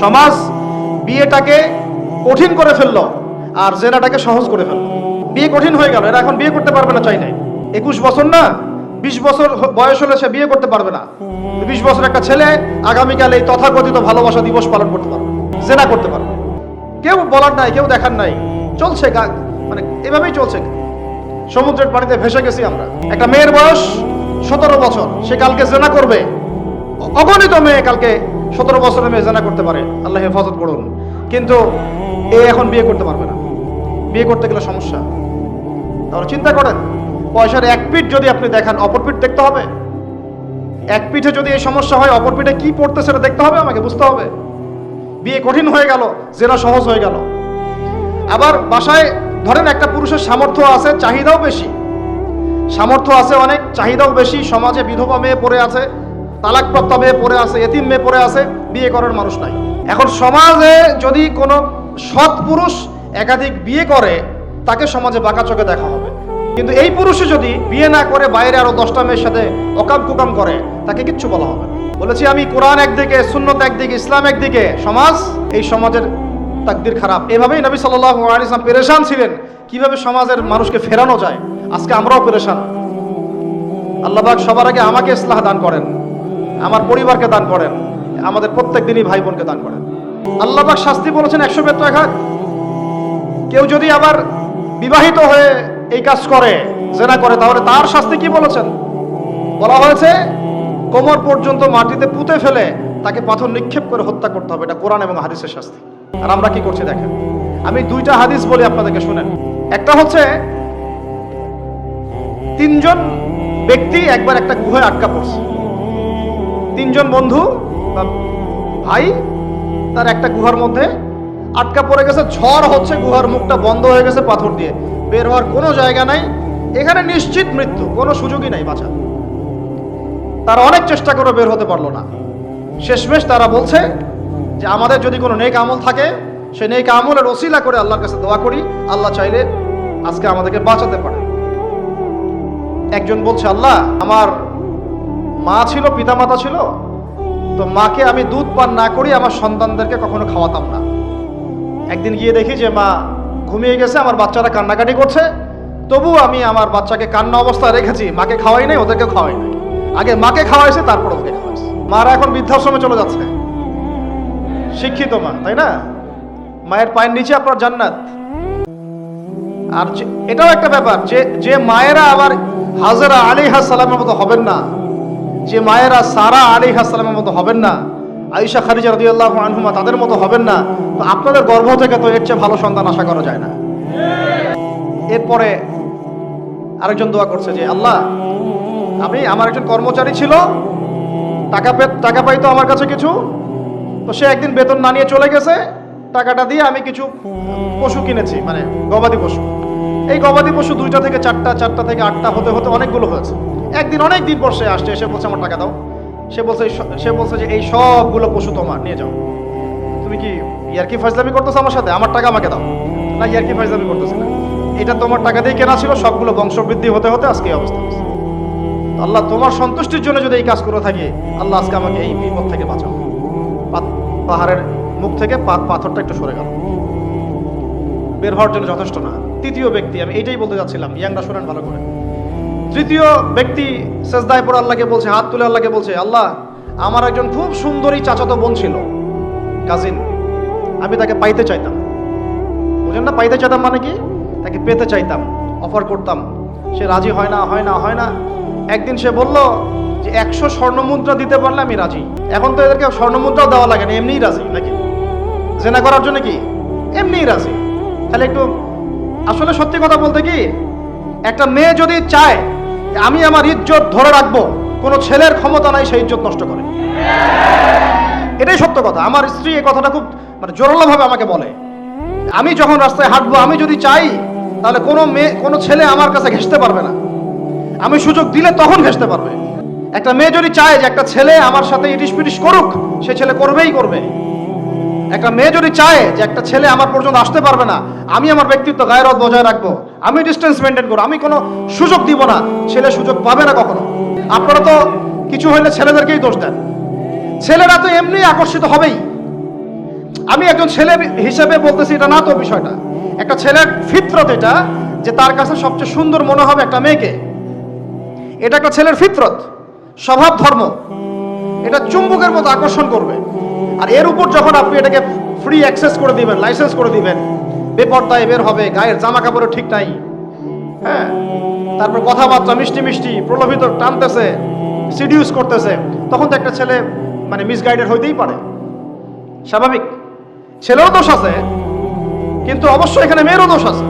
সমাজ বিয়েটাকে কঠিন করে ফেললো আর জেনাটাকে সহজ করে ফেললো। বিয়ে কঠিন হয়ে গেল, এরা এখন বিয়ে করতে পারবে না চাইলে। 21 বছর না 20 বছর বয়স হলে সে বিয়ে করতে পারবে না। 20 বছর একটা ছেলে আগামীকাল এই তথাকথিত ভালোবাসা দিবস পালন করতে পারবে, জেনা করতে পারবে। কেউ বলার নাই, কেউ দেখার নাই, চলছে মানে এভাবেই চলছে। সমুদ্রের পানিতে ভেসে গেছি আমরা। একটা মেয়ের বয়স 17 বছর, সে কালকে জেনা করবে। অগণিত মেয়ে কালকে 17 বছরের মেয়ে জেনা করতে পারে, আল্লাহ হেফাজত করুন। কিন্তু এ এখন বিয়ে করতে পারবে না। বিয়ে করতে গেলে সমস্যা। তাহলে চিন্তা করেন, পয়সার এক পিঠ যদি আপনি দেখান, অপর পিঠ দেখতে হবে। এক পিঠে যদি এই সমস্যা হয়, অপর পিঠে কি পড়তে সেটা দেখতে হবে, আমাকে বুঝতে হবে। বিয়ে কঠিন হয়ে গেল, জেনা সহজ হয়ে গেল। আবার বাসায় ধরেন একটা পুরুষের সামর্থ্য আছে, চাহিদাও বেশি। সামর্থ্য আছে অনেক, চাহিদাও বেশি। সমাজে বিধবা মেয়ে পড়ে আছে, তালাকপ্রাপ্ত মেয়ে পড়ে আছে, এতিম মেয়ে পড়ে আছে, বিয়ে করার মানুষ নাই। এখন সমাজে যদি কোনো সৎ পুরুষ একাধিক বিয়ে করে, তাকে সমাজে বাঁকা চোখে দেখা হবে। কিন্তু এই পুরুষে যদি বিয়ে না করে বাইরে আরো 10টা মেয়ের সাথে অকাম কুকাম করে, তাকে কিচ্ছু বলা হবে না। বলেছি আমি, কোরআন একদিকে, সুন্নত একদিকে, ইসলাম একদিকে, সমাজ, এই সমাজের তাকদির খারাপ। এভাবেই নবী সাল্লাল্লাহু আলাইহি ওয়াসাল্লাম পেরেশান ছিলেন কিভাবে সমাজের মানুষকে ফেরানো যায়। আজকে আমরাও পেরেশান। আল্লাহ পাক সবার আগে আমাকে ইসলাহ দান করেন, আমার পরিবারকে দান করেন, আমাদের প্রত্যেক দিনই ভাই বোনকে দান করেন। আল্লাহ পাক শাস্তি বলেছেন 100 বেত্রাঘাত। কেউ যদি আবার বিবাহিত হয়ে এই কাজ করে, জেনা করে, তাহলে তার শাস্তি কি বলেছেন? বলা হয়েছে কোমর পর্যন্ত মাটিতে পুঁতে ফেলে তাকে পাথর নিক্ষেপ করে হত্যা করতে হবে। এটা কোরআন এবং হাদিসের শাস্তি। আর আমরা কি করছি দেখেন। আমি 2টা হাদিস বলি আপনাদেরকে, শুনেন। একটা হচ্ছে 3 জন ব্যক্তি একবার একটা গুহায় আটকা পড়ছে। 3 জন বন্ধু বা ভাই, তার একটা গুহার মধ্যে আটকা পড়ে গেছে। ঝড় হচ্ছে, গুহার মুখটা বন্ধ হয়ে গেছে পাথর দিয়ে, বের হওয়ার কোনো জায়গা নাই। এখানে নিশ্চিত মৃত্যু, কোনো সুযোগই নাই বাঁচার। তারা অনেক চেষ্টা করে বের হতে পারলো না। শেষমেশ তারা বলছে যে আমাদের যদি কোনো নেক আমল থাকে, সেই নেক আমলের ওসিলা করে আল্লাহর কাছে দোয়া করি, আল্লাহ চাইলে আজকে আমাদেরকে বাঁচাতে পারে। একজন বলছে, আল্লাহ, আমার মা ছিল, পিতামাতা ছিল, তো মাকে আমি দুধ পান না করি আমার সন্তানদেরকে কখনো খাওয়াতাম না। একদিন গিয়ে দেখি যে মা ঘুমিয়ে গেছে, আমার বাচ্চারা কান্নাকাটি করছে, তবু আমি আমার বাচ্চাকে কান্না অবস্থায় রেখেছি, মাকে খাওয়াই নাই, ওদেরকে খাওয়াই নাই। আগে মাকে খাওয়াইছে, তারপর ওদেরকে খাওয়াইছে। মারা এখন বৃদ্ধাশ্রমে চলে যাচ্ছে। শিক্ষিত মা, তাই না? মায়ের পায়ের নিচে আপনার জান্নাত। আর এটাও একটা ব্যাপার যে মায়েরা আবার হাজরা আলাইহিস সালামের মতো হবেন না, যে মায়েরা সারা আলাইহিস সালামের মতো হবেন না, আয়েশা খাদিজা রাদিয়াল্লাহু আনহুমা তাদের মতো হবেন না, তো আপনাদের গর্ভ থেকে তো এর চেয়ে ভালো সন্তান আশা করা যায় না। এরপরে আরেকজন দোয়া করছে যে আল্লাহ, আমার একজন কর্মচারী ছিল, টাকা পাইতো আমার কাছে কিছু, তো সে একদিন বেতন না নিয়ে চলে গেছে। টাকাটা দিয়ে আমি কিছু পশু কিনেছি, মানে গবাদি পশু। এই গবাদি পশু 2টা থেকে 4টা, 4টা থেকে 8টা হতে হতে অনেকগুলো হয়েছে। একদিন অনেক দিন পর সে আসছে, এসে বলছে আমার টাকা দাও। সে বলছে যে এই সবগুলো পশু তোমার, নিয়ে যাও। তুমি কি ইয়ারকি ফাজলামি করতেছো আমার সাথে? আমার টাকা আমাকে দাও। না, ইয়ারকি ফাজলামি করতেছি না, এটা তোমার টাকা দিয়ে কেনা ছিল, সবগুলো বংশবৃদ্ধি হতে হতে আজকে এই অবস্থা হচ্ছে। আল্লাহ, তোমার সন্তুষ্টির জন্য যদি এই কাজ করে থাকি, আল্লাহ আজকে আমাকে এই বিপদ থেকে বাঁচাও। পাহাড়ের মুখ থেকে পাথরটা একটু সরে গেল, বের হওয়ার জন্য যথেষ্ট না। 3য় ব্যক্তি, আমি এইটাই বলতে যাচ্ছিলাম, ইয়াংরা শোনেন ভালো করে। 3য় ব্যক্তি সেজদায় পড়ে আল্লাহকে বলছে, হাত তুলে আল্লাহকে বলছে, আল্লাহ, আমার একজন খুব সুন্দরী চাচাতো বোন ছিল, কাজিন, আমি তাকে পাইতে চাইতাম। বুঝেন না, পাইতে চাইতাম মানে কি? তাকে পেতে চাইতাম, অফার করতাম। সে রাজি হয় না। একদিন সে বলল যে 100 স্বর্ণমুদ্রা দিতে পারলে আমি রাজি। এখন তো এদেরকে স্বর্ণমুদ্রাও দেওয়া লাগে না, এমনিই রাজি নাকি? জেনা করার জন্য কি এমনিই রাজি? তাহলে একটু আসলে সত্যি কথা বলতে কি, একটা মেয়ে যদি চায় আমি আমার ইজ্জত ধরে রাখবো, কোনো ছেলের ক্ষমতা নাই সেই ইজ্জত নষ্ট করে। এটাই সত্য কথা। আমার স্ত্রী এই কথাটা খুব জোরালোভাবে আমাকে বলে। আমি যখন রাস্তায় হাঁটবো, আমি যদি চাই, তাহলে কোনো ছেলে আমার কাছে ঘেঁষতে পারবে না। আমি সুযোগ দিলে তখন ঘেঁষতে পারবে। একটা মেয়ে যদি চায় যে একটা ছেলে আমার সাথে ইটিস পিটিস করুক, সে ছেলে করবেই করবে। একটা মেয়ে যদি চায় যে একটা ছেলে আমার পর্যন্ত আসতে পারবে না, আমি আমার ব্যক্তিত্ব গায়রত বজায় রাখবো, আমি ডিস্টেন্স মেনটেন করবো, আমি কোনো সুযোগ দিব না, ছেলে সুযোগ পাবে না কখনো। আপনারা তো কিছু হইলে ছেলেদেরকেই দোষ দেন। ছেলেরা তো এমনি আকর্ষিত হবেই। আমি একজন ছেলে হিসেবে বলতেছি এটা না তো বিষয়টা। একটা ছেলের ফিতরত এটা, যে তার কাছে সবচেয়ে সুন্দর মনে হবে একটা মেয়েকে। এটা একটা ছেলের ফিতরত, স্বভাব ধর্ম, এটা চুম্বকের মতো আকর্ষণ করবে। আর এর উপর যখন আপনি এটাকে ফ্রি অ্যাক্সেস করে দিবেন, লাইসেন্স করে দিবেন, বেপরদায় বের হবে, গায়ের জামা কাপড়ও ঠিক নাই, হ্যাঁ, তারপর কথাবার্তা মিষ্টি মিষ্টি প্রলোভিত টানতেছে, সিডিউস করতেছে, তখন তো একটা ছেলে মানে মিসগাইডেড হইতেই পারে, স্বাভাবিক। ছেলেরও দোষ আছে, কিন্তু অবশ্যই এখানে মেয়েরও দোষ আছে।